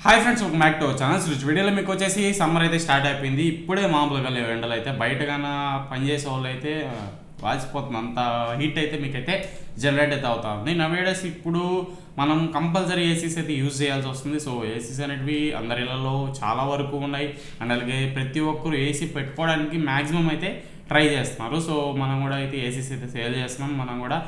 Hi friends, ఒక Mac to channel రుచి వీడియోలో మీకు వచ్చేసి సమ్మర్ అయితే స్టార్ట్ అయిపోయింది. ఇప్పుడే మామూలుగా లేవు ఎండలు అయితే. బయటగాన పనిచేసే వాళ్ళు అయితే వాచిపోతుంది, అంత హీట్ అయితే మీకైతే జనరేట్ అయితే అవుతా ఉంది. నవేడేస్ ఇప్పుడు మనం కంపల్సరీ ఏసీస్ అయితే యూజ్ చేయాల్సి వస్తుంది. సో ఏసీస్ అనేటివి అందరి ఇళ్లలో చాలా వరకు ఉన్నాయి. అండ్ అలాగే ప్రతి ఒక్కరు ఏసీ పెట్టుకోవడానికి మ్యాక్సిమం అయితే ట్రై చేస్తున్నారు. సో మనం కూడా అయితే ఏసీస్ అయితే సేల్ చేస్తున్నాం. మనం కూడా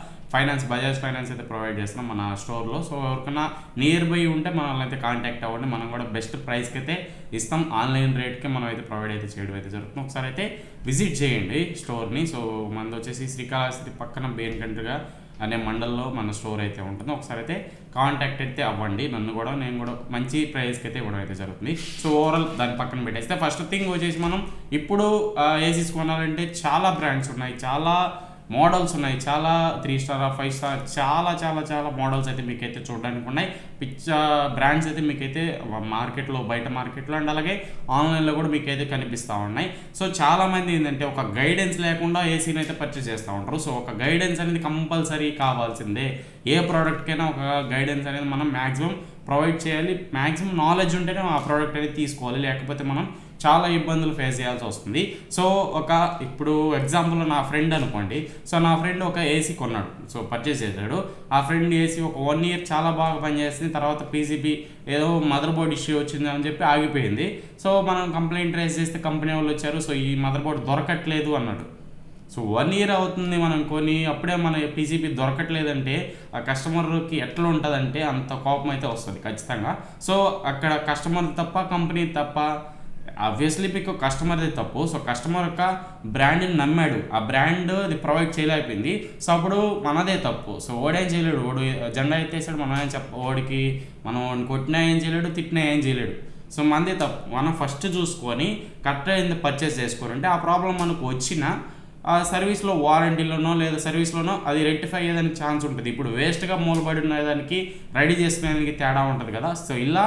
బజాజ్ ఫైనాన్స్ అయితే ప్రొవైడ్ చేస్తున్నాం మన స్టోర్లో. సో ఎవరికైనా నియర్ బై ఉంటే మనల్ని అయితే కాంటాక్ట్ అవ్వండి. మనం కూడా బెస్ట్ ప్రైస్కి అయితే ఇస్తాం. ఆన్లైన్ రేట్కి మనం అయితే ప్రొవైడ్ అయితే చేయడం అయితే జరుగుతుంది. ఒకసారి అయితే విజిట్ చేయండి స్టోర్ని. సో మనది వచ్చేసి శ్రీకాళహస్తి పక్కన బేన్కంట్గా అనే మండల్లో మన స్టోర్ అయితే ఉంటుంది. ఒకసారి అయితే కాంటాక్ట్ అయితే అవ్వండి. నేను కూడా మంచి ప్రైస్కి అయితే ఇవ్వడం అయితే జరుగుతుంది. సో ఓవరాల్ దాని పక్కన పెట్టేస్తే ఫస్ట్ థింగ్ వచ్చేసి మనం ఇప్పుడు ఏసీస్ కొనాలంటే చాలా బ్రాండ్స్ ఉన్నాయి, చాలా మోడల్స్ ఉన్నాయి, చాలా 3 స్టార్ 5 స్టార్ చాలా చాలా చాలా మోడల్స్ అయితే మీకైతే చూడడానికి ఉన్నాయి. బ్రాండ్స్ అయితే మీకైతే మార్కెట్లో, బయట మార్కెట్లో అండ్ అలాగే ఆన్లైన్లో కూడా మీకైతే కనిపిస్తూ ఉన్నాయి. సో చాలామంది ఏంటంటే ఒక గైడెన్స్ లేకుండా ఏసీని అయితే పర్చేస్ చేస్తూ ఉంటారు. సో ఒక గైడెన్స్ అనేది కంపల్సరీ కావాల్సిందే. ఏ ప్రోడక్ట్కైనా ఒక గైడెన్స్ అనేది మనం మ్యాక్సిమం ప్రొవైడ్ చేయాలి. మ్యాక్సిమం నాలెడ్జ్ ఉంటేనే ఆ ప్రోడక్ట్ అనేది తీసుకోవాలి, లేకపోతే మనం చాలా ఇబ్బందులు ఫేస్ చేయాల్సి వస్తుంది. సో ఇప్పుడు ఎగ్జాంపుల్ నా ఫ్రెండ్ అనుకోండి. సో నా ఫ్రెండ్ ఒక ఏసీ కొన్నాడు, సో పర్చేస్ చేశాడు. ఆ ఫ్రెండ్ ఏసీ ఒక 1 year చాలా బాగా పనిచేస్తుంది. తర్వాత పీసీబీ ఏదో మదర్ బోర్డ్ ఇష్యూ వచ్చింది అని చెప్పి ఆగిపోయింది. సో మనం కంప్లైంట్ రేస్ చేస్తే కంపెనీ వాళ్ళు వచ్చారు, సో ఈ మదర్ బోర్డ్ దొరకట్లేదు అన్నాడు. సో 1 year అవుతుంది మనం కొని, అప్పుడే మన పీసీబీ దొరకట్లేదంటే ఆ కస్టమర్కి ఎట్లా ఉంటుందంటే అంత కోపం అయితే వస్తుంది ఖచ్చితంగా. సో అక్కడ కస్టమర్ తప్ప, కంపెనీ తప్ప? ఆబ్వియస్లీ మీకు కస్టమర్ది తప్పు. సో కస్టమర్ యొక్క బ్రాండ్ని నమ్మాడు, ఆ బ్రాండ్ అది ప్రొవైడ్ చేయలేకపోయింది. సో అప్పుడు మనదే తప్పు. సో ఓడేం చేయలేడు, ఓడు జెండా ఎత్తేసాడు, మనం ఏం ఓడికి మనం కొట్టినా ఏం చేయలేడు, తిట్టినా ఏం చేయలేడు. సో మనదే తప్పు. మనం ఫస్ట్ చూసుకొని కరెక్ట్గా అయింది పర్చేస్ చేసుకోవాలంటే ఆ ప్రాబ్లం మనకు వచ్చిన సర్వీస్లో, వారంటీలోనో లేదా సర్వీస్లోనో అది రెక్టిఫై అయ్యేదానికి ఛాన్స్ ఉంటుంది. ఇప్పుడు వేస్ట్గా మూలబడి ఉన్నదానికి రెడీ చేసుకునేదానికి తేడా ఉంటుంది కదా. సో ఇలా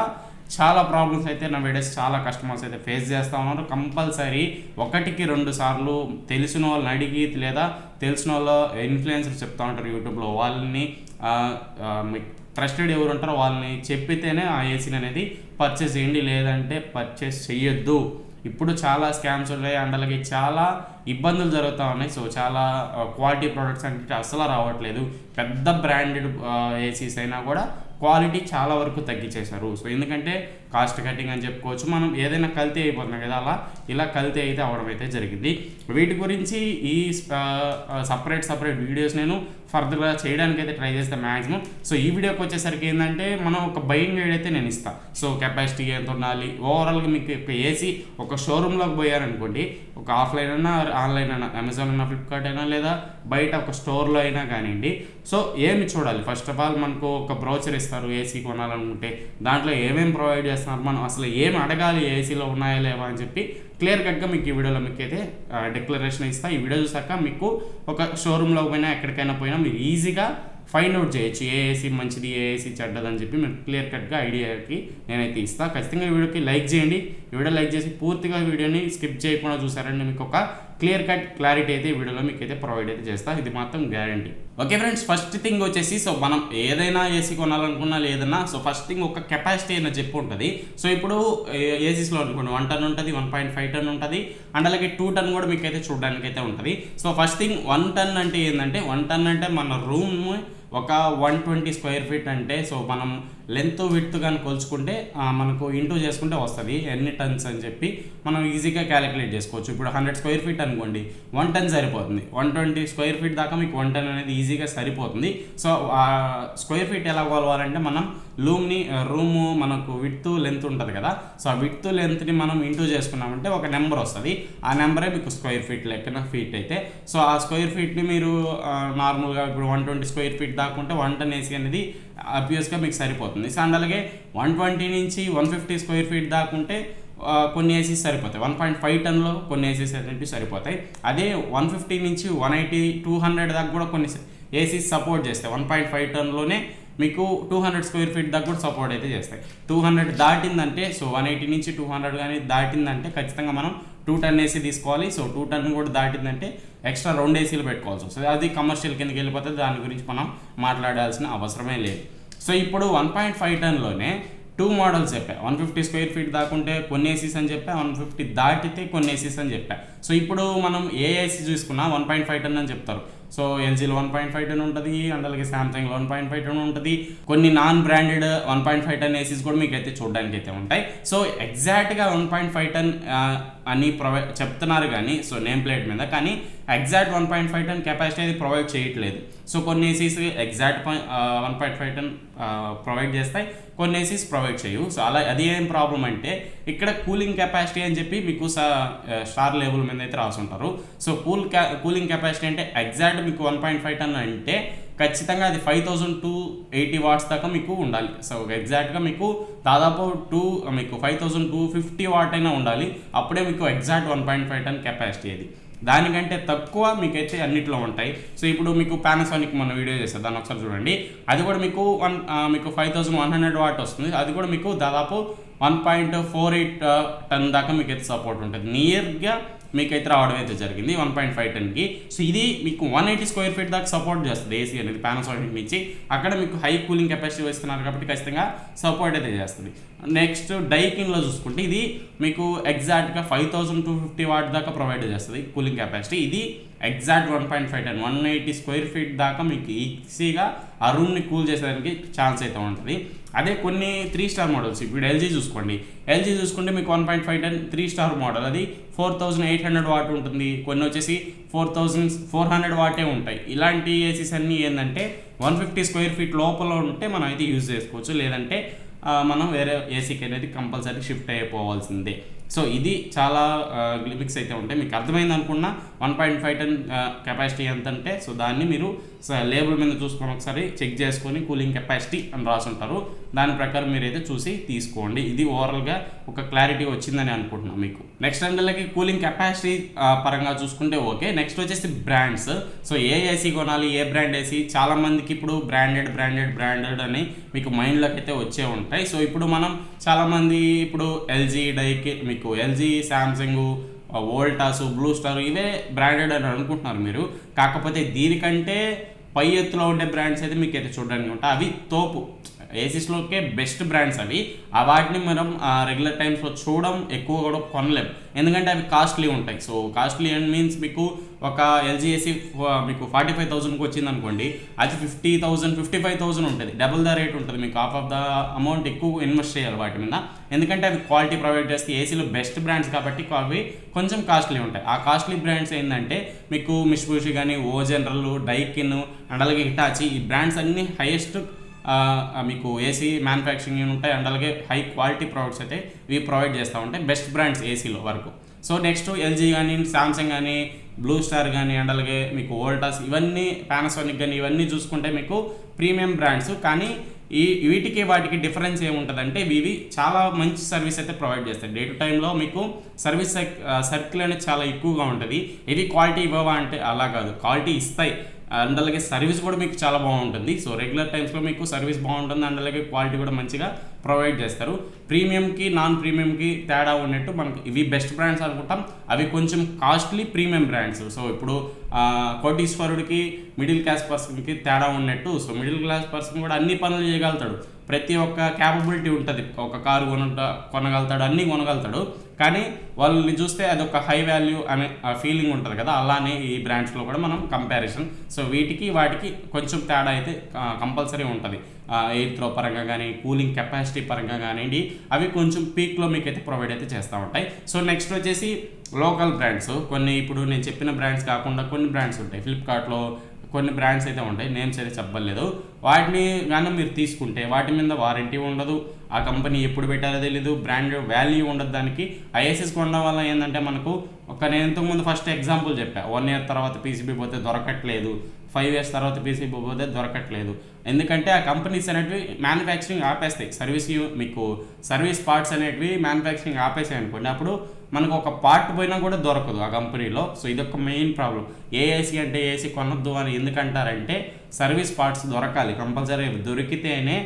చాలా ప్రాబ్లమ్స్ అయితే నా వీడియోస్ చాలా కస్టమర్స్ అయితే ఫేస్ చేస్తూ ఉన్నారు. కంపల్సరీ 1-2 సార్లు తెలిసిన వాళ్ళని అడిగి, లేదా తెలిసిన వాళ్ళ ఇన్ఫ్లుయెన్సర్ చెప్తూ ఉంటారు యూట్యూబ్లో, వాళ్ళని మీకు ట్రస్టెడ్ ఎవరు ఉంటారో వాళ్ళని చెప్పితేనే ఆ ఏసీని అనేది పర్చేస్ చేయండి, లేదంటే పర్చేస్ చెయ్యొద్దు. ఇప్పుడు చాలా స్కామ్స్ ఉన్నాయి అండ్ అలాగే చాలా ఇబ్బందులు జరుగుతూ ఉన్నాయి. సో చాలా క్వాలిటీ ప్రోడక్ట్స్ అంటే అసలు రావట్లేదు. పెద్ద బ్రాండెడ్ ఏసీస్ అయినా కూడా క్వాలిటీ చాలా వరకు తగ్గించేశారు. సో ఎందుకంటే కాస్ట్ కటింగ్ అని చెప్పుకోవచ్చు. మనం ఏదైనా కల్తీ అయిపోతున్నాం కదా, ఇలా కల్తీ అయితే అవ్వడం అయితే జరిగింది. వీటి గురించి ఈ సపరేట్ వీడియోస్ నేను ఫర్దర్గా చేయడానికి అయితే ట్రై చేస్తాను మ్యాక్సిమం. సో ఈ వీడియోకి వచ్చేసరికి ఏంటంటే మనం ఒక బయింగ్ గైడ్ అయితే నేను ఇస్తాను. సో కెపాసిటీ ఎంత ఉండాలి, ఓవరాల్గా మీకు ఒక ఏసీ ఒక షోరూంలోకి పోయారనుకోండి, ఒక ఆఫ్లైన్ అయినా ఆన్లైన్ అయినా, అమెజాన్ అయినా, ఫ్లిప్కార్ట్ అయినా, లేదా బయట ఒక స్టోర్లో అయినా కానివ్వండి. సో ఏమి చూడాలి, ఫస్ట్ ఆఫ్ ఆల్ మనకు ఒక బ్రోచర్ ఇస్తారు ఏసీ కొనాలనుకుంటే. దాంట్లో ఏమేమి ప్రొవైడ్ చేస్తున్నారు, మనం అసలు ఏమి అడగాలి, ఏసీలో ఉన్నాయా లేవా అని చెప్పి క్లియర్ కట్గా మీకు ఈ వీడియోలో మీకు అయితే డిక్లరేషన్ ఇస్తా. ఈ వీడియో చూసాక మీకు ఒక షోరూంలో పోయినా ఎక్కడికైనా పోయినా మీరు ఈజీగా ఫైండ్ అవుట్ చేయొచ్చు ఏ ఏసీ మంచిది, ఏ ఏసీ చెడ్డదని చెప్పి మీరు క్లియర్ కట్గా ఐడియాకి నేనైతే ఇస్తాను. ఖచ్చితంగా ఈ వీడియోకి లైక్ చేయండి. ఈ వీడియో లైక్ చేసి పూర్తిగా వీడియోని స్కిప్ చేయకుండా చూసారంటే మీకు ఒక క్లియర్ కట్ క్లారిటీ అయితే ఈ వీడియోలో మీకు అయితే ప్రొవైడ్ అయితే చేస్తాను. ఇది మాత్రం guarantee. Okay friends, first thing వచ్చేసి, సో మనం ఏదైనా ఏసీ కొనాలనుకున్నా లేదన్నా, సో ఫస్ట్ థింగ్ ఒక కెపాసిటీ అయినా చెప్పు ఉంటుంది. సో ఇప్పుడు ఏసీస్లో అనుకోండి 1 ton ఉంటుంది, 1.5 ton ఉంటుంది, అండ్ అలాగే 2 ton కూడా మీకు అయితే చూడడానికి అయితే ఉంటుంది. సో ఫస్ట్ థింగ్ 1 ton అంటే ఏంటంటే, 1 ton అంటే మన రూమ్ ఒక 120 square feet అంటే, సో మనం లెంత్ విడ్త్ కానీ కొలుచుకుంటే మనకు ఇంటూ చేసుకుంటే వస్తుంది ఎన్ని టన్స్ అని చెప్పి మనం ఈజీగా క్యాలిక్యులేట్ చేసుకోవచ్చు. ఇప్పుడు 100 square feet అనుకోండి, 1 ton సరిపోతుంది. 120 square feet దాకా మీకు 1 ton అనేది ఈజీగా సరిపోతుంది. సో స్క్వేర్ ఫీట్ ఎలా కొలవాలంటే, మనం రూము మనకు విడ్త్ లెంత్ ఉంటుంది కదా, సో ఆ విడ్త్ లెంత్ని మనం ఇంటూ చేసుకున్నామంటే ఒక నెంబర్ వస్తుంది. ఆ నెంబరే మీకు స్క్వేర్ ఫీట్ లెక్కన ఫీట్ అయితే. సో ఆ స్క్వేర్ ఫీట్ని మీరు నార్మల్గా ఇప్పుడు 120 square feet దాకుంటే 1 ton ఏసీ అనేది అబ్వియస్గా మీకు సరిపోతుంది. సో అండ్ అలాగే 120 నుంచి 150 square feet దాకుంటే కొన్ని ఏసీస్ సరిపోతాయి. 1.5 టన్లో కొన్ని ఏసీస్ అనేవి సరిపోతాయి. అదే 150 నుంచి 180, 200 దాకా కూడా కొన్ని ఏసీస్ సపోర్ట్ చేస్తాయి. 1.5 టన్లోనే మీకు 200 square feet దాకా కూడా సపోర్ట్ అయితే చేస్తాయి. 200 దాటిందంటే, సో 180 నుంచి 200 కానీ దాటిందంటే ఖచ్చితంగా మనం 2 ton ఏసీ తీసుకోవాలి. సో 2 ton కూడా దాటిందంటే ఎక్స్ట్రా 2 ఏసీలు పెట్టుకోవాల్సి వస్తుంది. అది కమర్షియల్ కిందకి వెళ్ళిపోతుంది, దాని గురించి మనం మాట్లాడాల్సిన అవసరమే లేదు. సో ఇప్పుడు 1.5 టన్లోనే 2 మోడల్స్ చెప్పా. 150 స్క్వేర్ ఫీట్ దాకుంటే కొన్ని ఏసీస్ అని చెప్పా, 150 దాటితే కొన్ని ఏసీస్ అని చెప్పా. సో ఇప్పుడు మనం ఏ ఏసీ చూసుకున్నా 1.5 టన్ అని చెప్తారు. సో ఎల్జీలో 1.5 టన్ ఉంటుంది, అండ్ అలాగే సామ్సంగ్లో 1.5 టన్ ఉంటుంది. కొన్ని నాన్ బ్రాండెడ్ 1.5 టన్ ఏసీస్ కూడా మీకు అయితే చూడడానికి అయితే ఉంటాయి. సో ఎగ్జాక్ట్గా 1.5 టన్ అని చెప్తున్నారు కానీ, సో నేమ్ ప్లేట్ మీద, కానీ ఎగ్జాక్ట్ 1.5 టన్ కెపాసిటీ అది ప్రొవైడ్ చేయట్లేదు. సో కొన్ని ఏసీస్ ఎగ్జాక్ట్ 1.5 టన్ ప్రొవైడ్ చేస్తాయి, కొన్ని ఏసీస్ ప్రొవైడ్ చేయవు. సో అలా అది ఏం ప్రాబ్లం అంటే, ఇక్కడ కూలింగ్ కెపాసిటీ అని చెప్పి మీకు స్టార్ లేబుల్ మీద అయితే రాసి ఉంటారు. సో కూలింగ్ కెపాసిటీ అంటే ఎగ్జాక్ట్ మీకు 1.5 టన్ అంటే ఖచ్చితంగా అది 5280 వాట్స్ దాకా మీకు ఉండాలి. సో ఎగ్జాక్ట్గా మీకు దాదాపు మీకు 5250 వాట్ అయినా ఉండాలి. అప్పుడే మీకు ఎగ్జాక్ట్ 1.5 టన్ కెపాసిటీ అది. దానికంటే తక్కువ మీకైతే అన్నిట్లో ఉంటాయి. సో ఇప్పుడు మీకు పానాసోనిక్ మన వీడియో చేస్తారు, దాన్ని ఒకసారి చూడండి. అది కూడా మీకు 5100 వాట్ వస్తుంది. అది కూడా మీకు దాదాపు 1.48 టన్ దాకా మీకైతే సపోర్ట్ ఉంటుంది. నియర్గా మీకైతే రావడం అయితే జరిగింది 1.5 టన్కి. సో ఇది మీకు 180 స్క్వేర్ ఫీట్ దాకా సపోర్ట్ చేస్తుంది ఏసీ అనేది పానాసోనిక్ నుంచి. అక్కడ మీకు హై కూలింగ్ కెపాసిటీ వస్తున్నారు కాబట్టి ఖచ్చితంగా సపోర్ట్ అయితే చేస్తుంది. నెక్స్ట్ డైకిన్లో చూసుకుంటే ఇది మీకు ఎగ్జాక్ట్గా 5250 వాట్ దాకా ప్రొవైడ్ చేస్తుంది కూలింగ్ కెపాసిటీ. ఇది ఎగ్జాక్ట్ 1.5 టన్ 180 స్క్వేర్ ఫీట్ దాకా మీకు ఈజీగా ఆ రూమ్ని కూల్ చేసేదానికి ఛాన్స్ అయితే ఉంటుంది. అదే కొన్ని 3 స్టార్ మోడల్స్, ఇప్పుడు ఎల్జీ చూసుకోండి. ఎల్జీ చూసుకుంటే మీకు 1.5 టన్ 3 స్టార్ మోడల్, అది 4800 వాట్ ఉంటుంది. కొన్ని వచ్చేసి 4400 వాటే ఉంటాయి. ఇలాంటి ఏసీస్ అన్నీ ఏంటంటే 150 స్క్వేర్ ఫీట్ లోపల ఉంటే మనం అయితే యూజ్ చేసుకోవచ్చు, లేదంటే మనం వేరే ఏసీకి అనేది కంపల్సరీ షిఫ్ట్ అయిపోవాల్సిందే. సో ఇది చాలా లిమిట్స్ అయితే ఉంటాయి. మీకు అర్థమైంది అనుకున్నా 1.5 టన్ కెపాసిటీ ఎంత అంటే, సో దాన్ని మీరు లేబుల్ మీద చూసుకొని ఒకసారి చెక్ చేసుకొని కూలింగ్ కెపాసిటీ అని రాసి ఉంటారు, దాని ప్రకారం మీరైతే చూసి తీసుకోండి. ఇది ఓవరాల్గా ఒక క్లారిటీ వచ్చిందని అనుకుంటున్నాను మీకు. నెక్స్ట్ అందులోకి కూలింగ్ కెపాసిటీ పరంగా చూసుకుంటే ఓకే. నెక్స్ట్ వచ్చేసి బ్రాండ్స్. సో ఏ ఏసీ కొనాలి, ఏ బ్రాండ్ ఏసీ, చాలా మందికి ఇప్పుడు బ్రాండెడ్ అని మీకు మైండ్లోకి అయితే వచ్చే ఉంటాయి. సో ఇప్పుడు మనం చాలామంది ఇప్పుడు ఎల్జీ, మీకు LG, Samsung, Voltas, blue star ఇవే బ్రాండెడ్ అని అనుకుంటున్నారు మీరు. కాకపోతే దీనికంటే పై ఎత్తులో ఉండే బ్రాండ్స్ అయితే మీకు అయితే చూడడానికి ఉంటాయి. అవి తోపు ఏసీస్లోకే బెస్ట్ బ్రాండ్స్ అవి. వాటిని మనం రెగ్యులర్ టైమ్స్లో చూడడం, ఎక్కువ కూడా కొనలేము, ఎందుకంటే అవి కాస్ట్లీ ఉంటాయి. సో కాస్ట్లీ అండ్ మీన్స్ మీకు ఒక ఎల్జీ ఏసీ మీకు 45,000కి వచ్చింది అనుకోండి, అది 50,000 55,000 ఉంటుంది. డబుల్ ద రేట్ ఉంటుంది. మీకు హాఫ్ ఆఫ్ ద అమౌంట్ ఎక్కువ ఇన్వెస్ట్ చేయాలి వాటి మీద, ఎందుకంటే అవి క్వాలిటీ ప్రొవైడ్ చేస్తే ఏసీలో బెస్ట్ బ్రాండ్స్ కాబట్టి అవి కొంచెం కాస్ట్లీ ఉంటాయి. ఆ కాస్ట్లీ బ్రాండ్స్ ఏంటంటే మీకు మిట్సుబిషి కానీ, ఓ జనరల్, డైకిన్ అండ్ అలాగే హిటాచి, ఈ బ్రాండ్స్ అన్నీ హైయెస్ట్ మీకు ఏసీ మ్యానుఫ్యాక్చరింగ్ ఉంటాయి. అండ్ అలాగే హై క్వాలిటీ ప్రొడక్ట్స్ అయితే ఇవి ప్రొవైడ్ చేస్తూ ఉంటాయి, బెస్ట్ బ్రాండ్స్ ఏసీలో వరకు. సో నెక్స్ట్ ఎల్జీ కానీ, సామ్సంగ్ కానీ, బ్లూ స్టార్ కానీ, అండ్ అలాగే మీకు వోల్టాస్, ఇవన్నీ పానాసోనిక్ కానీ, ఇవన్నీ చూసుకుంటే మీకు ప్రీమియం బ్రాండ్స్. కానీ వీటికి వాటికి డిఫరెన్స్ ఏముంటుందంటే, ఇవి చాలా మంచి సర్వీస్ అయితే ప్రొవైడ్ చేస్తాయి. డే టు టైంలో మీకు సర్వీస్ సర్కిల్ అనేది చాలా ఎక్కువగా ఉంటుంది. ఇవి క్వాలిటీ ఇవ్వవా అంటే అలా కాదు, క్వాలిటీ ఇస్తాయి. అండ్ అలాగే సర్వీస్ కూడా మీకు చాలా బాగుంటుంది. సో రెగ్యులర్ టైమ్స్లో మీకు సర్వీస్ బాగుంటుంది, అండ్ అలాగే క్వాలిటీ కూడా మంచిగా ప్రొవైడ్ చేస్తారు. ప్రీమియంకి నాన్ ప్రీమియంకి తేడా ఉన్నట్టు మనకి ఇవి బెస్ట్ బ్రాండ్స్ అనుకుంటాం, అవి కొంచెం కాస్ట్లీ ప్రీమియం బ్రాండ్స్. సో ఇప్పుడు కోటీశ్వరుడికి మిడిల్ క్లాస్ పర్సన్కి తేడా ఉన్నట్టు, సో మిడిల్ క్లాస్ పర్సన్ కూడా అన్ని పనులు చేయగలుగుతాడు, ప్రతి ఒక్క క్యాపబిలిటీ ఉంటుంది. ఒక కారు కొనగలుగుతాడు, అన్నీ కొనగలుగుతాడు. కానీ వాళ్ళని చూస్తే అదొక హై వాల్యూ అనే ఫీలింగ్ ఉంటుంది కదా, అలానే ఈ బ్రాండ్స్లో కూడా మనం కంపారిజన్. సో వీటికి వాటికి కొంచెం తేడా అయితే కంపల్సరీ ఉంటుంది. ఎయిర్ త్రో పరంగా కానీ, కూలింగ్ కెపాసిటీ పరంగా కానివ్వండి, అవి కొంచెం పీక్లో మీకు అయితే ప్రొవైడ్ అయితే చేస్తూ ఉంటాయి. సో నెక్స్ట్ వచ్చేసి లోకల్ బ్రాండ్స్. కొన్ని ఇప్పుడు నేను చెప్పిన బ్రాండ్స్ కాకుండా కొన్ని బ్రాండ్స్ ఉంటాయి. ఫ్లిప్కార్ట్లో కొన్ని బ్రాండ్స్ అయితే ఉంటాయి, నేమ్స్ అయితే చెప్పలేదు. వాటిని కానీ మీరు తీసుకుంటే వాటి మీద వారంటీ ఉండదు, ఆ కంపెనీ ఎప్పుడు పెట్టారో తెలీదు, బ్రాండ్ వాల్యూ ఉండదు దానికి. ఐఎస్ఎస్ కొనడం వల్ల ఏంటంటే మనకు నేను ఇంతకుముందు ఫస్ట్ ఎగ్జాంపుల్ చెప్పా, 1 year తర్వాత పీసీబీ పోతే దొరకట్లేదు, 5 years తర్వాత పీసీబీ పోతే దొరకట్లేదు. ఎందుకంటే ఆ కంపెనీస్ అనేటివి మ్యానుఫ్యాక్చరింగ్ ఆపేస్తాయి. మీకు సర్వీస్ పార్ట్స్ అనేటివి మ్యానుఫ్యాక్చరింగ్ ఆపేసాయి అనుకోండి, అప్పుడు మనకు ఒక పార్ట్ పోయినా కూడా దొరకదు ఆ కంపెనీలో. సో ఇదొక మెయిన్ ప్రాబ్లం. ఏసీ అంటే ఏసీ కొనొద్దు అని ఎందుకంటారంటే, సర్వీస్ పార్ట్స్ దొరకాలి కంపల్సరీ. దొరికితేనే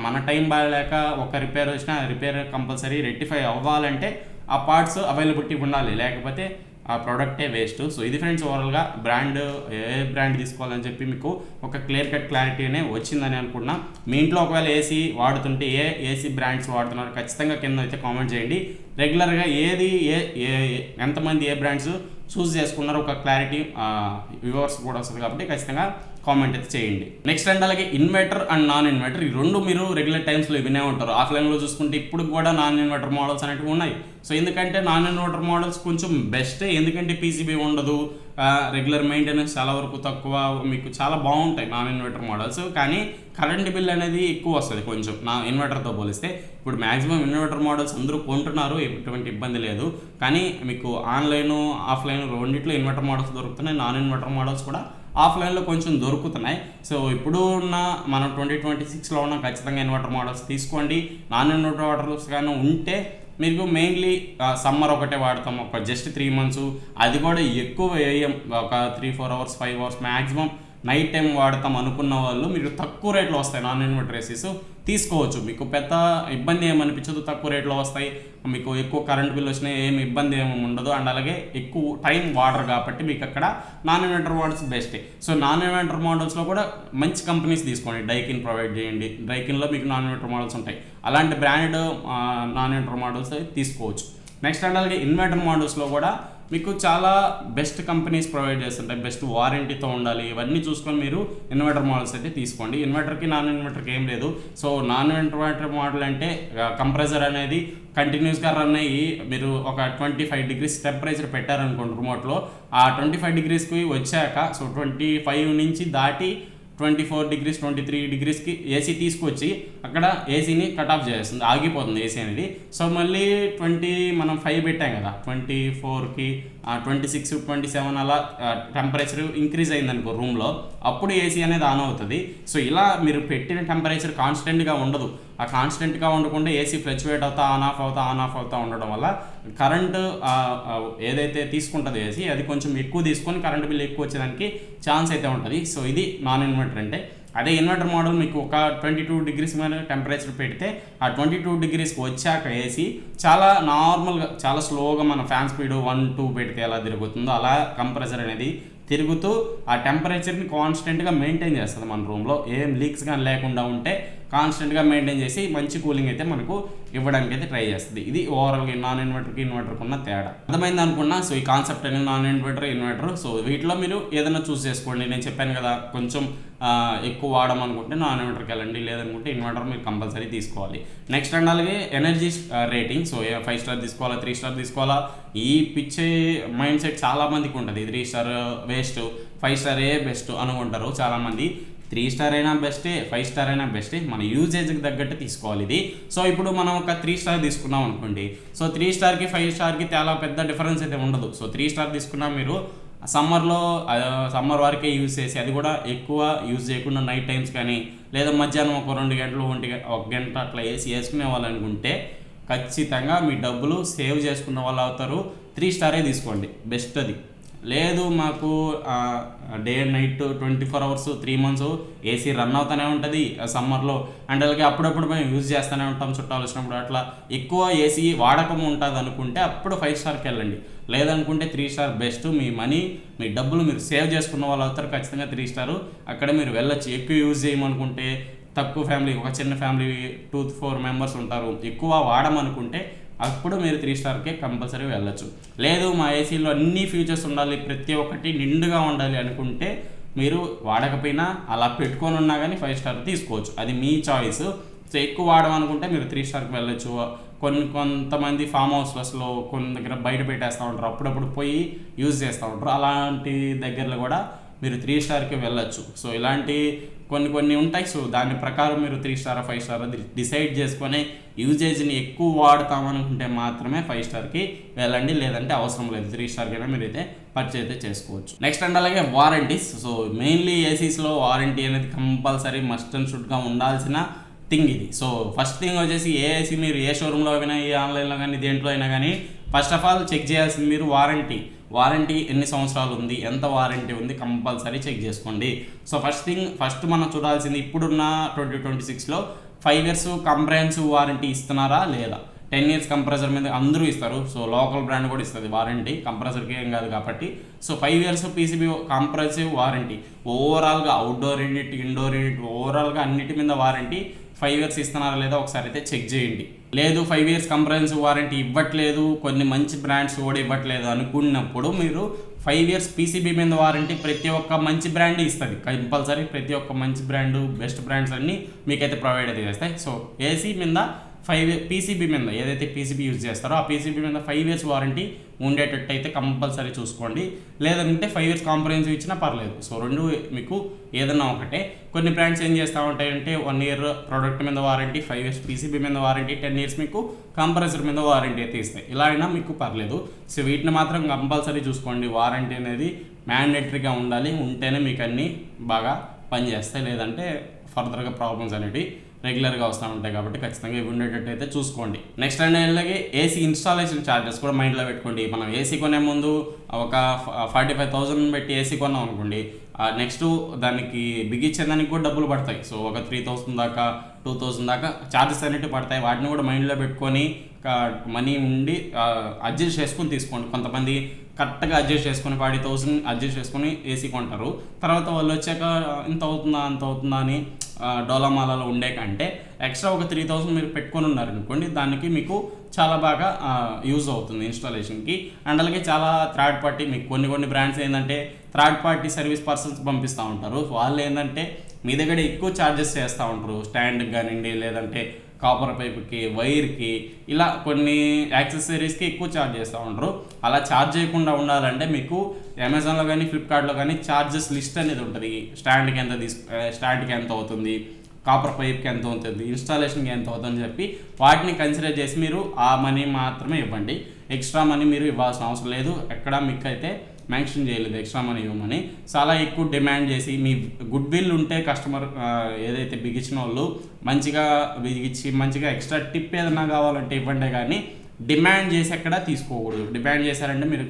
మన టైం బాగాలేక ఒక రిపేర్ వచ్చినా రిపేర్ కంపల్సరీ రెక్టిఫై అవ్వాలంటే ఆ పార్ట్స్ అవైలబిలిటీ ఉండాలి, లేకపోతే ఆ ప్రోడక్టే వేస్ట్. సో ఇది ఫ్రెండ్స్ ఓవరాల్గా బ్రాండ్ ఏ బ్రాండ్ తీసుకోవాలని చెప్పి మీకు ఒక క్లియర్ కట్ క్లారిటీనే వచ్చిందని అనుకున్నా. మీ ఇంట్లో ఒకవేళ ఏసీ వాడుతుంటే ఏసీ బ్రాండ్స్ వాడుతున్నారు ఖచ్చితంగా కింద అయితే కామెంట్ చేయండి. రెగ్యులర్గా ఏది ఎంతమంది ఏ బ్రాండ్స్ చూస్ చేసుకున్నారో ఒక క్లారిటీ వ్యూవర్స్ కూడా వస్తుంది కాబట్టి ఖచ్చితంగా కామెంట్ అయితే చేయండి. నెక్స్ట్ అండ్ అలాగే ఇన్వర్టర్ అండ్ నాన్ ఇన్వర్టర్ ఈ రెండు మీరు రెగ్యులర్ టైమ్స్లో వినే ఉంటారు. ఆఫ్లైన్లో చూసుకుంటే ఇప్పుడు కూడా నాన్ ఇన్వర్టర్ మోడల్స్ అనేవి ఉన్నాయి. సో ఎందుకంటే నాన్ ఇన్వర్టర్ మోడల్స్ కొంచెం బెస్టే, ఎందుకంటే పీసీబీ ఉండదు, రెగ్యులర్ మెయింటెనెన్స్ చాలా వరకు తక్కువ, మీకు చాలా బాగుంటాయి నాన్ ఇన్వర్టర్ మోడల్స్. కానీ కరెంట్ బిల్ అనేది ఎక్కువ వస్తుంది కొంచెం నా ఇన్వర్టర్తో పోలిస్తే. ఇప్పుడు మ్యాక్సిమం ఇన్వర్టర్ మోడల్స్ అందరూ కొంటున్నారు, ఎటువంటి ఇబ్బంది లేదు. కానీ మీకు ఆన్లైన్ ఆఫ్లైన్ రెండిట్లో ఇన్వర్టర్ మోడల్స్ దొరుకుతున్నాయి, నాన్ ఇన్వర్టర్ మోడల్స్ కూడా ఆఫ్లైన్లో కొంచెం దొరుకుతున్నాయి. సో ఇప్పుడు ఉన్న మనం 2026లో ఉన్న ఖచ్చితంగా ఇన్వర్టర్ మోడల్స్ తీసుకోండి. నాన్ ఇన్వర్టర్ మోడల్స్ కానీ ఉంటే మీకు మెయిన్లీ సమ్మర్ ఒకటే వాడతాం, ఒక జస్ట్ 3 months, అది కూడా ఎక్కువ వేయం, ఒక 3-4 hours 5 hours maximum night time వాడతాం అనుకున్న వాళ్ళు మీరు తక్కువ రేట్లో వస్తాయి నాన్ ఇన్వర్టర్ ఏసీస్ తీసుకోవచ్చు. మీకు పెద్ద ఇబ్బంది ఏమనిపించదు, తక్కువ రేట్లో వస్తాయి, మీకు ఎక్కువ కరెంట్ బిల్ వచ్చినా ఏమి ఇబ్బంది ఏమి ఉండదు. అండ్ అలాగే ఎక్కువ టైం వాడరు కాబట్టి మీకు అక్కడ నాన్ ఇన్వర్టర్ మోడల్స్ బెస్టే. సో నాన్ ఇన్వర్టర్ మోడల్స్లో కూడా మంచి కంపెనీస్ తీసుకోండి. డైకిన్ ప్రొవైడ్ చేయండి, డైకిన్లో మీకు నాన్ ఇన్వర్టర్ మోడల్స్ ఉంటాయి, అలాంటి బ్రాండ్ నాన్ ఇన్వర్టర్ మోడల్స్ తీసుకోవచ్చు. నెక్స్ట్ అండ్ అలాగే ఇన్వర్టర్ మోడల్స్లో కూడా మీకు చాలా బెస్ట్ కంపెనీస్ ప్రొవైడ్ చేస్తుంటాయి, బెస్ట్ వారంటీతో ఉండాలి. ఇవన్నీ చూసుకొని మీరు ఇన్వర్టర్ మోడల్స్ అయితే తీసుకోండి. ఇన్వర్టర్కి నాన్ ఇన్వర్టర్కి ఏం లేదు. సో నాన్ ఇన్వర్టర్ మోడల్ అంటే కంప్రెసర్ అనేది కంటిన్యూస్గా రన్ అయ్యి మీరు ఒక 25 degrees టెంపరేచర్ పెట్టారనుకోండి రిమోట్లో, ఆ 25 degreesకి వచ్చాక సో 25 నుంచి దాటి 24 degrees 23 degreesకి ఏసీ తీసుకొచ్చి అక్కడ ఏసీని కట్ ఆఫ్ చేస్తుంది, ఆగిపోతుంది ఏసీ అనేది. సో మళ్ళీ మనం 5 పెట్టాం కదా, 24కి 26 27 అలా టెంపరేచర్ ఇంక్రీజ్ అయిందనుకో రూమ్లో, అప్పుడు ఏసీ అనేది ఆన్ అవుతుంది. సో ఇలా మీరు పెట్టిన టెంపరేచర్ కాన్స్టెంట్గా ఉండదు. ఆ కాన్స్టెంట్గా ఉండకుండా ఏసీ ఫ్లక్చువేట్ అవుతా ఆన్ ఆఫ్ అవుతా ఉండడం వల్ల కరెంటు ఏదైతే తీసుకుంటుందో ఏసీ అది కొంచెం ఎక్కువ తీసుకొని కరెంట్ బిల్ ఎక్కువ వచ్చేదానికి ఛాన్స్ అయితే ఉంటుంది. సో ఇది నాన్ ఇన్వర్టర్ అంటే. అదే ఇన్వర్టర్ మోడల్ మీకు ఒక 22 degrees మీద టెంపరేచర్ పెడితే ఆ 22 degreesకి వచ్చాక ఏసీ చాలా నార్మల్గా చాలా స్లోగా మన ఫ్యాన్ స్పీడ్ 1-2 పెడితే ఎలా తిరుగుతుందో అలా కంప్రెసర్ అనేది తిరుగుతూ ఆ టెంపరేచర్ని కాన్స్టెంట్గా మెయింటైన్ చేస్తుంది. మన రూమ్లో ఏం లీక్స్ కానీ లేకుండా ఉంటే కాన్స్టెంట్గా మెయింటైన్ చేసి మంచి కూలింగ్ అయితే మనకు ఇవ్వడానికి అయితే ట్రై చేస్తుంది. ఇది ఓవరాల్గా నాన్ ఇన్వర్టర్కి ఇన్వర్టర్కి ఉన్న తేడా అర్థమైంది అనుకున్నా. సో ఈ కాన్సెప్ట్ అనేది నాన్ ఇన్వర్టర్. సో వీటిలో మీరు ఏదైనా చూస్ చేసుకోండి. నేను చెప్పాను కదా, కొంచెం ఎక్కువ వాడమనుకుంటే నాన్ ఇన్వర్టర్కి వెళ్ళండి, లేదనుకుంటే ఇన్వర్టర్ మీరు కంపల్సరీ తీసుకోవాలి. నెక్స్ట్ అండ్ అలాగే ఎనర్జీ రేటింగ్. సో 5 స్టార్ తీసుకోవాలా 3 స్టార్ తీసుకోవాలా, ఈ పిచ్చే మైండ్ సెట్ చాలా మందికి ఉంటుంది. 3 స్టార్ వేస్ట్, 5 స్టారే బెస్ట్ అనుకుంటారు చాలామంది. 3 స్టార్ అయినా బెస్టే, 5 స్టార్ అయినా బెస్టే, మన యూజేజ్కి తగ్గట్టు తీసుకోవాలి ఇది. సో ఇప్పుడు మనం ఒక 3 స్టార్ తీసుకున్నాం అనుకోండి, సో 3 స్టార్కి 5 స్టార్కి చాలా పెద్ద డిఫరెన్స్ అయితే ఉండదు. సో 3 స్టార్ తీసుకున్నా మీరు సమ్మర్ వరకే యూజ్ చేసి, అది కూడా ఎక్కువ యూజ్ చేయకుండా నైట్ టైమ్స్ కానీ లేదా మధ్యాహ్నం ఒక 2 గంటలు 1 గంట అట్లా వేసుకునే వాళ్ళు అనుకుంటే ఖచ్చితంగా మీ డబ్బులు సేవ్ చేసుకున్న వాళ్ళు అవుతారు. 3 స్టారే తీసుకోండి, బెస్ట్ అది. లేదు మాకు day and night 24 hours 3 months AC run అవుతూనే ఉంటుంది సమ్మర్లో, అండ్ అలాగే అప్పుడప్పుడు మేము యూజ్ చేస్తూనే ఉంటాం చుట్టాలు వచ్చినప్పుడు, అట్లా ఎక్కువ ఏసీ వాడకం ఉంటుంది అనుకుంటే అప్పుడు 5 స్టార్కి వెళ్ళండి. లేదనుకుంటే 3 స్టార్ బెస్ట్. మీ మనీ మీ డబ్బులు మీరు సేవ్ చేసుకున్న వాళ్ళు అవుతారు. ఖచ్చితంగా 3 స్టార్ అక్కడ మీరు వెళ్ళొచ్చు. ఎక్కువ యూజ్ చేయమనుకుంటే తక్కువ ఫ్యామిలీ, ఒక చిన్న ఫ్యామిలీ 2-4 members ఉంటారు, ఎక్కువ వాడమనుకుంటే అప్పుడు మీరు 3 స్టార్కే కంపల్సరీ వెళ్ళొచ్చు. లేదు మా ఏసీలో అన్ని ఫీచర్స్ ఉండాలి, ప్రతి ఒక్కటి నిండుగా ఉండాలి అనుకుంటే మీరు వాడకపోయినా అలా పెట్టుకొని ఉన్నా కానీ 5 స్టార్ తీసుకోవచ్చు, అది మీ చాయిస్. సో ఎక్కువ వాడమనుకుంటే మీరు 3 స్టార్కి వెళ్ళొచ్చు. కొంతమంది ఫామ్ హౌస్లో కొన్ని దగ్గర బయట పెట్టేస్తూ ఉంటారు, అప్పుడప్పుడు పోయి యూజ్ చేస్తూ ఉంటారు. అలాంటి దగ్గరలో కూడా మీరు 3 స్టార్కి వెళ్ళొచ్చు. సో ఇలాంటి కొన్ని ఉంటాయి. సో దాని ప్రకారం మీరు 3 స్టార్ 5 స్టార్ డిసైడ్ చేసుకొని యూజేజ్ని ఎక్కువ వాడతామనుకుంటే మాత్రమే 5 స్టార్కి వెళ్ళండి, లేదంటే అవసరం లేదు. 3 స్టార్కైనా మీరు అయితే పర్చేజ్ అయితే చేసుకోవచ్చు. నెక్స్ట్ అండ్ అలాగే వారంటీస్. సో మెయిన్లీ ఏసీస్లో వారంటీ అనేది కంపల్సరీ మస్ట్ అండ్ షుడ్గా ఉండాల్సిన థింగ్ ఇది. సో ఫస్ట్ థింగ్ వచ్చేసి ఏ ఏసీ మీరు ఏ షోరూంలో అయినా, ఏ ఆన్లైన్లో కానీ, దేంట్లో అయినా కానీ ఫస్ట్ ఆఫ్ ఆల్ చెక్ చేయాల్సింది మీరు వారంటీ ఎన్ని సంవత్సరాలు ఉంది, ఎంత వారంటీ ఉంది కంపల్సరీ చెక్ చేసుకోండి. సో ఫస్ట్ మనం చూడాల్సింది ఇప్పుడున్న 2026లో 5 years కాంప్రహెన్సివ్ వారంటీ ఇస్తున్నారా లేదా. 10 ఇయర్స్ కంప్రెసర్ మీద అందరూ ఇస్తారు. సో లోకల్ బ్రాండ్ కూడా ఇస్తుంది వారంటీ, కంప్రెసర్కి ఏం కాదు కాబట్టి. So 5 years PCB comprehensive warranty, ఓవరాల్గా అవుట్డోర్ యూనిట్, ఇండోర్ యూనిట్, ఓవరాల్గా అన్నిటి మీద వారంటీ 5 ఇయర్స్ ఇస్తున్నారా లేదా ఒకసారి అయితే చెక్ చేయండి. లేదు 5 ఇయర్స్ కంప్రహెన్సివ్ వారంటీ ఇవ్వట్లేదు, కొన్ని మంచి బ్రాండ్స్ కూడా ఇవ్వట్లేదు అనుకున్నప్పుడు మీరు 5 ఇయర్స్ పీసీబీ మీద వారంటీ ప్రతి ఒక్క మంచి బ్రాండ్ ఇస్తుంది కంపల్సరీ. ప్రతి ఒక్క మంచి బ్రాండ్, బెస్ట్ బ్రాండ్స్ అన్నీ మీకైతే ప్రొవైడ్ అయితే చేస్తాయి. సో ఏసీ మీద 5 పీసీబీ మీద ఏదైతే పీసీబీ యూజ్ చేస్తారో ఆ పీసీబీ మీద 5 ఇయర్స్ వారంటీ ఉండేటట్టు అయితే కంపల్సరీ చూసుకోండి. లేదంటే 5 ఇయర్స్ కాంప్రహెన్సివ్ ఇచ్చినా పర్లేదు. సో రెండు మీకు ఏదన్నా ఒకటే. కొన్ని బ్రాండ్స్ ఏం చేస్తూ ఉంటాయంటే 1 ఇయర్ ప్రోడక్ట్ మీద వారంటీ, 5 ఇయర్స్ పీసీబీ మీద వారంటీ, 10 ఇయర్స్ మీకు కంప్రెసర్ మీద వారంటీ అయితే ఇస్తాయి. ఇలా అయినా మీకు పర్లేదు. సో వీటిని మాత్రం కంపల్సరీ చూసుకోండి. వారంటీ అనేది మ్యాండేటరీగా ఉండాలి, ఉంటేనే మీకు అన్నీ బాగా పనిచేస్తాయి. లేదంటే ఫర్దర్గా ప్రాబ్లమ్స్ అనేవి రెగ్యులర్గా వస్తూ ఉంటాయి కాబట్టి ఖచ్చితంగా ఇవి ఉండేటట్టు అయితే చూసుకోండి. నెక్స్ట్ అండ్ అలాగే ఏసీ ఇన్స్టాలేషన్ ఛార్జెస్ కూడా మైండ్లో పెట్టుకోండి. మనం ఏసీ కొనే ముందు ఒక 45,000 పెట్టి ఏసీ కొన్నాం అనుకోండి, నెక్స్ట్ దానికి బిగించేదానికి కూడా డబ్బులు పడతాయి. సో ఒక 3,000 దాకా 2,000 దాకా ఛార్జెస్ అనేవి పడతాయి. వాటిని కూడా మైండ్లో పెట్టుకొని మనీ ఉండి అడ్జస్ట్ చేసుకొని తీసుకోండి. కొంతమంది కరెక్ట్గా అడ్జస్ట్ చేసుకొని 40,000 అడ్జస్ట్ చేసుకొని ఏసీ కొంటారు. తర్వాత వాళ్ళు వచ్చాక ఇంత అవుతుందా అంత అవుతుందా అని డోలామాలలో ఉండే కంటే ఎక్స్ట్రా ఒక 3,000 మీరు పెట్టుకొని ఉన్నారనుకోండి, దానికి మీకు చాలా బాగా యూజ్ అవుతుంది ఇన్స్టాలేషన్కి. అండ్ అలాగే చాలా థర్డ్ పార్టీ, మీకు కొన్ని బ్రాండ్స్ ఏంటంటే థర్డ్ పార్టీ సర్వీస్ పర్సన్స్ పంపిస్తూ ఉంటారు. వాళ్ళు ఏంటంటే మీ దగ్గర ఎక్కువ ఛార్జెస్ చేస్తూ ఉంటారు. స్టాండ్కి కానివ్వండి, లేదంటే కాపర్ పైప్కి, వైర్కి, ఇలా కొన్ని యాక్సెసరీస్కి ఎక్కువ ఛార్జ్ చేస్తూ ఉంటారు. అలా ఛార్జ్ చేయకుండా ఉండాలంటే మీకు అమెజాన్లో కానీ ఫ్లిప్కార్ట్లో కానీ ఛార్జెస్ లిస్ట్ అనేది ఉంటుంది. స్టాండ్కి ఎంత అవుతుంది, కాపర్ పైప్కి ఎంత అవుతుంది, ఇన్స్టాలేషన్కి ఎంత అవుతుందని చెప్పి వాటిని కన్సిడర్ చేసి మీరు ఆ మనీ మాత్రమే ఇవ్వండి. ఎక్స్ట్రా మనీ మీరు ఇవ్వాల్సిన అవసరం లేదు. ఎక్కడ మీకు అయితే మెన్షన్ చేయలేదు ఎక్స్ట్రా మనీ ఇవ్వమని. చాలా ఎక్కువ డిమాండ్ చేసి మీ గుడ్ విల్ ఉంటే కస్టమర్ ఏదైతే బిగించిన వాళ్ళు మంచిగా బిగించి మంచిగా ఎక్స్ట్రా టిప్ ఏదైనా కావాలంటే ఇవ్వండి, కానీ డిమాండ్ చేసి ఎక్కడ తీసుకోకూడదు. డిమాండ్ చేశారంటే మీరు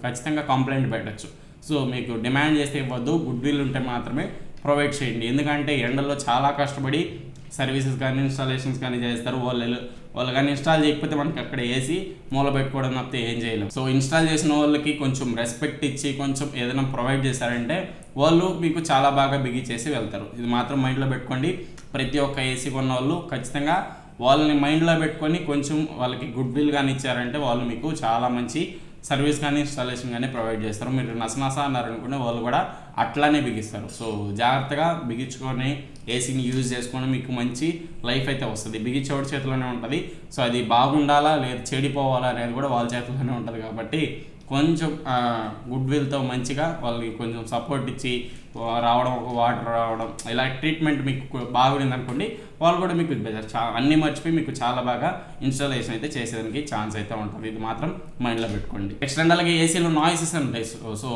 ఖచ్చితంగా కంప్లైంట్ పెట్టచ్చు. సో మీకు డిమాండ్ చేస్తే ఇవ్వద్దు, గుడ్ విల్ ఉంటే మాత్రమే ప్రొవైడ్ చేయండి. ఎందుకంటే ఎండల్లో చాలా కష్టపడి సర్వీసెస్ కానీ ఇన్స్టాలేషన్స్ కానీ చేస్తారు. వాళ్ళు కానీ ఇన్స్టాల్ చేయకపోతే మనకి అక్కడ ఏసీ మూల పెట్టుకోవడం తప్పితే ఏం చేయలేము. సో ఇన్స్టాల్ చేసిన వాళ్ళకి కొంచెం రెస్పెక్ట్ ఇచ్చి కొంచెం ఏదైనా ప్రొవైడ్ చేశారంటే వాళ్ళు మీకు చాలా బాగా బిగించేసి వెళ్తారు. ఇది మాత్రం మైండ్లో పెట్టుకోండి. ప్రతి ఒక్క ఏసీ కొన్న వాళ్ళు ఖచ్చితంగా వాళ్ళని మైండ్లో పెట్టుకొని కొంచెం వాళ్ళకి గుడ్ విల్ కానీ ఇచ్చారంటే వాళ్ళు మీకు చాలా మంచి సర్వీస్ కానీ ఇన్స్టాలేషన్ కానీ ప్రొవైడ్ చేస్తారు. మీరు నసనస అన్నారనుకుంటే వాళ్ళు కూడా అట్లానే బిగిస్తారు. సో జాగ్రత్తగా బిగించుకొని ఏసీని యూజ్ చేసుకొని మీకు మంచి లైఫ్ అయితే వస్తుంది. బిగించేవాడి చేతిలోనే ఉంటుంది. సో అది బాగుండాలా లేదు చెడిపోవాలా అనేది కూడా వాళ్ళ చేతిలోనే ఉంటుంది. కాబట్టి కొంచెం గుడ్ విల్తో మంచిగా వాళ్ళకి కొంచెం సపోర్ట్ ఇచ్చి రావడం, ఒక వాటర్ రావడం, ఇలా ట్రీట్మెంట్ మీకు బాగుంది అనుకోండి, వాళ్ళు కూడా మీకు అన్నీ మర్చిపోయి మీకు చాలా బాగా ఇన్స్టాలేషన్ అయితే చేసేదానికి ఛాన్స్ అయితే ఉంటుంది. ఇది మాత్రం మైండ్లో పెట్టుకోండి. నెక్స్ట్ అండ్ అలాగే ఏసీలో నాయిసెస్ ఉంటాయి. సో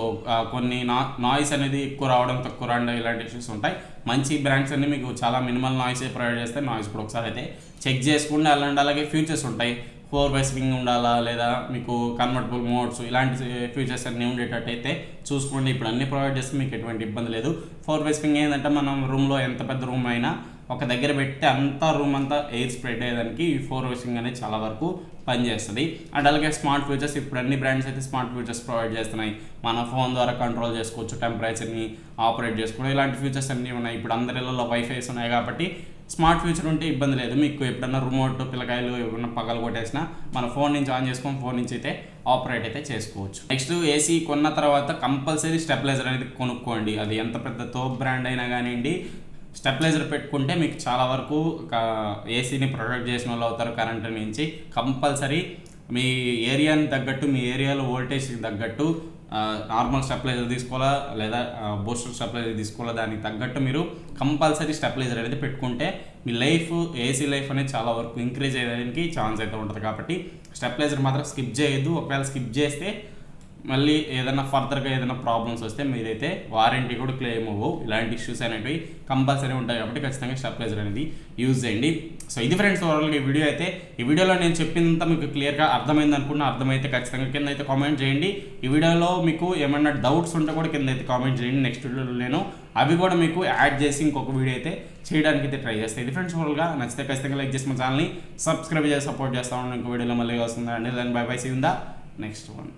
కొన్ని నాయిస్ అనేది ఎక్కువ రావడం, తక్కువ రావడం, ఇలాంటి ఇష్యూస్ ఉంటాయి. మంచి బ్రాండ్స్ అన్ని మీకు చాలా మినిమల్ నాయిస్ ప్రొవైడ్ చేస్తాయి. నాయిస్ కూడా ఒకసారి అయితే చెక్ చేసుకుంటే అలాగే ఫ్యూచర్స్ ఉంటాయి. 4 స్వింగ్ ఉండాలా, లేదా మీకు కన్వర్టబుల్ మోడ్స్, ఇలాంటి ఫీచర్స్ అన్నీ ఉండేటట్టు అయితే చూసుకోండి. ఇప్పుడు అన్ని ప్రొవైడ్ చేస్తే మీకు ఎటువంటి ఇబ్బంది లేదు. 4 స్వింగ్ ఏంటంటే మనం రూమ్లో ఎంత పెద్ద రూమ్ అయినా ఒక దగ్గర పెట్టి అంతా రూమ్ అంతా ఎయిర్ స్ప్రెడ్ అయ్యేదానికి ఈ 4 స్వింగ్ అనేది చాలా వరకు పనిచేస్తుంది. అండ్ అలాగే స్మార్ట్ ఫీచర్స్, ఇప్పుడు అన్ని బ్రాండ్స్ అయితే స్మార్ట్ ఫీచర్స్ ప్రొవైడ్ చేస్తున్నాయి. మన ఫోన్ ద్వారా కంట్రోల్ చేసుకోవచ్చు, టెంపరేచర్ని ఆపరేట్ చేసుకోవడం, ఇలాంటి ఫీచర్స్ అన్నీ ఉన్నాయి. ఇప్పుడు అందరి ఇళ్ళలో వైఫైస్ ఉన్నాయి కాబట్టి స్మార్ట్ ఫీచర్ ఉంటే ఇబ్బంది లేదు. మీకు ఎప్పుడన్నా రిమోట్ పిల్లకాయలు ఏమన్నా పగలు కొట్టేసినా మన ఫోన్ నుంచి ఆన్ చేసుకొని ఫోన్ నుంచి అయితే ఆపరేట్ అయితే చేసుకోవచ్చు. నెక్స్ట్ ఏసీ కొన్న తర్వాత కంపల్సరీ స్టెబిలైజర్ అనేది కొనుక్కోండి. అది ఎంత పెద్ద తోప్ బ్రాండ్ అయినా కానివ్వండి, స్టెబిలైజర్ పెట్టుకుంటే మీకు చాలా వరకు ఏసీని ప్రొటెక్ట్ చేసిన వాళ్ళు అవుతారు కరెంట్ నుంచి. కంపల్సరీ మీ ఏరియాని తగ్గట్టు, మీ ఏరియాలో వోల్టేజ్కి తగ్గట్టు నార్మల్ స్టెబిలైజర్ తీసుకోవాలా లేదా బూస్టర్ స్టెబిలైజర్ తీసుకోవాలా, దానికి తగ్గట్టు మీరు కంపల్సరీ స్టెబిలైజర్ అనేది పెట్టుకుంటే మీ లైఫ్, ఏసీ లైఫ్ అనేది చాలా వరకు ఇంక్రీజ్ అయ్యేదానికి ఛాన్స్ అయితే ఉంటుంది. కాబట్టి స్టెబిలైజర్ మాత్రం స్కిప్ చేయొద్దు. ఒకవేళ స్కిప్ చేస్తే మళ్ళీ ఏదైనా ఫర్దర్గా ఏదైనా ప్రాబ్లమ్స్ వస్తే మీరైతే వారంటీ కూడా క్లెయిమ్ అవ్వవు. ఇలాంటి ఇష్యూస్ అనేవి కంపల్సరీ ఉంటాయి కాబట్టి ఖచ్చితంగా స్టెబిలైజర్ అనేది యూజ్ చేయండి. సో ఇది ఫ్రెండ్స్ ఓవరాల్గా ఈ వీడియో అయితే. ఈ వీడియోలో నేను చెప్పిందంతా మీకు క్లియర్గా అర్థమైంది అనుకున్నా. అర్థమైతే ఖచ్చితంగా కింద అయితే కామెంట్ చేయండి. ఈ వీడియోలో మీకు ఏమన్నా డౌట్స్ ఉంటే కూడా కింద అయితే కామెంట్ చేయండి. నెక్స్ట్ వీడియోలో నేను అవి కూడా మీకు యాడ్ చేసి ఇంకొక వీడియో అయితే చేయడానికి అయితే ట్రై చేస్తాను. ఇది ఫ్రెండ్స్ ఓవరాల్గా నచ్చితే ఖచ్చితంగా లైక్ చేసి మా ఛానల్ని సబ్స్క్రైబ్ చేసి సపోర్ట్ చేస్తాను. ఇంకో వీడియోలో మళ్ళీ వస్తుంది అండి. దాని bye bye, see you in the next one.